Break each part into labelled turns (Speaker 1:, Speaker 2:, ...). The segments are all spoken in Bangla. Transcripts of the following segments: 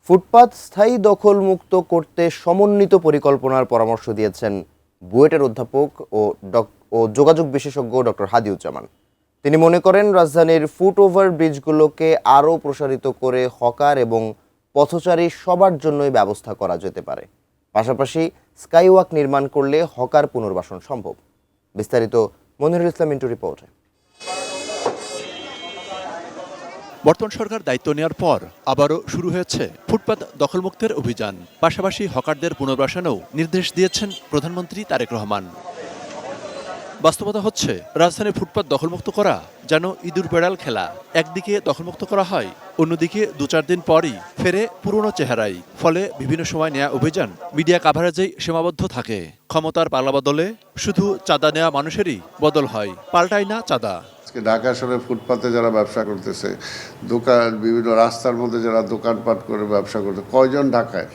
Speaker 1: ফুটপাত স্থায়ী দখলমুক্ত করতে সমন্বিত পরিকল্পনার পরামর্শ দিয়েছেন বুয়েটের অধ্যাপক ও যোগাযোগ বিশেষজ্ঞ ডক্টর হাদিউজ্জামান। তিনি মনে করেন রাজধানীর ফুটওভার ব্রিজগুলোকে আরও প্রসারিত করে হকার এবং পথচারী সবার জন্যই ব্যবস্থা করা যেতে পারে। পাশাপাশি স্কাইওয়াক নির্মাণ করলে হকার পুনর্বাসন সম্ভব। বিস্তারিত মনিরুল ইসলাম মিন্টু রিপোর্টে।
Speaker 2: বর্তমান সরকার দায়িত্ব নেওয়ার পর আবারও শুরু হয়েছে ফুটপাত দখলমুক্তের অভিযান। পাশাপাশি হকারদের পুনর্বাসনেও নির্দেশ দিয়েছেন প্রধানমন্ত্রী তারেক রহমান। বাস্তবতা হচ্ছে রাজধানী ফুটপাত দখলমুক্ত করা যেন ইঁদুর বেড়াল খেলা। একদিকে দখলমুক্ত করা হয়, অন্যদিকে 2-4 দিন পরই ফেরে পুরনো চেহারায়। ফলে বিভিন্ন সময় নেওয়া অভিযান মিডিয়া কাভারেজেই সীমাবদ্ধ থাকে। ক্ষমতার পাল্লাবদলে শুধু চাঁদা নেওয়া মানুষেরই বদল হয়, পাল্টায় না চাঁদা।
Speaker 3: ঢাকা শহরে ফুটপাতে যারা ব্যবসা করতেছে, দোকান বিভিন্ন রাস্তার মধ্যে যারা দোকানপাট করে ব্যবসা করতে, কয়জন ঢাকায়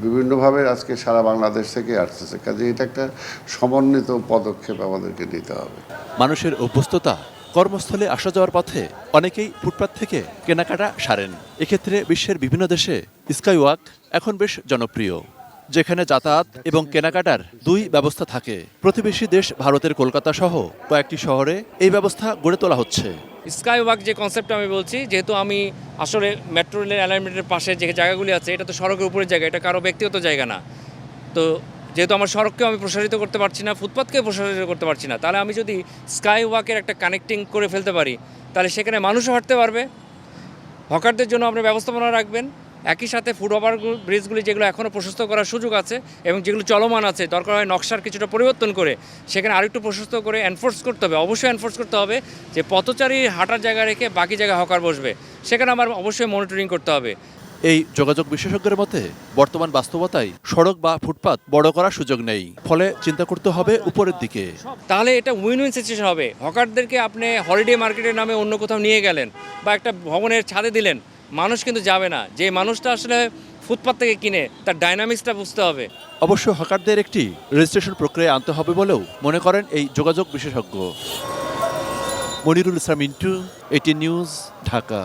Speaker 3: বিভিন্নভাবে আজকে সারা বাংলাদেশ থেকে আসতেছে। কাজে এটা একটা সমন্বিত পদক্ষেপ আমাদেরকে নিতে হবে।
Speaker 2: মানুষের অভ্যস্ততা, কর্মস্থলে আসা যাওয়ার পথে অনেকেই ফুটপাত থেকে কেনাকাটা সারেন। এক্ষেত্রে বিশ্বের বিভিন্ন দেশে স্কাইওয়াক এখন বেশ জনপ্রিয়, যেখানে যাতায়াত এবং কেনাকাটার দুই ব্যবস্থা থাকে। প্রতিবেশী দেশ ভারতের কলকাতা সহ কয়েকটি শহরে এই ব্যবস্থা গড়ে তোলা হচ্ছে।
Speaker 4: স্কাইওয়াক যে কনসেপ্ট আমি বলছি, যেহেতু আমি আসলে মেট্রো রেলের অ্যালাইনমেন্টের পাশে যে জায়গাগুলি আছে, এটা তো সড়কের উপরের জায়গা, এটা কারো ব্যক্তিগত জায়গা না। তো যেহেতু আমার সড়ককেও আমি প্রসারিত করতে পারছি না, ফুটপাথকেও প্রসারিত করতে পারছি না, তাহলে আমি যদি স্কাইওয়াকের একটা কানেক্টিং করে ফেলতে পারি, তাহলে সেখানে মানুষও হাঁটতে পারবে। হকারদের জন্য আপনি ব্যবস্থাপনা রাখবেন। একই সাথে ফুটওভার ব্রিজগুলি যেগুলো এখনও প্রশস্ত করার সুযোগ আছে এবং যেগুলো চলমান আছে, দরকার হয় নকশার কিছুটা পরিবর্তন করে সেখানে আরেকটু প্রশস্ত করে এনফোর্স করতে হবে। অবশ্যই এনফোর্স করতে হবে যে পথচারী হাঁটার জায়গা রেখে বাকি জায়গায় হকার বসবে, সেখানে আমার অবশ্যই মনিটরিং করতে হবে।
Speaker 2: এই যোগাযোগ বিশেষজ্ঞের মতে বর্তমান বাস্তবতায় সড়ক বা ফুটপাত বড় করার সুযোগ নেই। ফলে চিন্তা করতে হবে উপরের দিকে।
Speaker 4: তাহলে এটা উইন উইন সিচুয়েশন হবে। হকারদেরকে আপনি হলিডে মার্কেটের নামে অন্য কোথাও নিয়ে গেলেন বা একটা ভবনের ছাদে দিলেন, মানুষ কিন্তু যাবে না। যে মানুষটা আসলে ফুটপাত থেকে কিনে, তার ডাইনামিক্সটা বুঝতে হবে।
Speaker 2: অবশ্য হকারদের একটি রেজিস্ট্রেশন প্রক্রিয়া আনতে হবে বলেও মনে করেন এই যোগাযোগ বিশেষজ্ঞ। Monirul Islam Mintu, ATN news, Dhaka.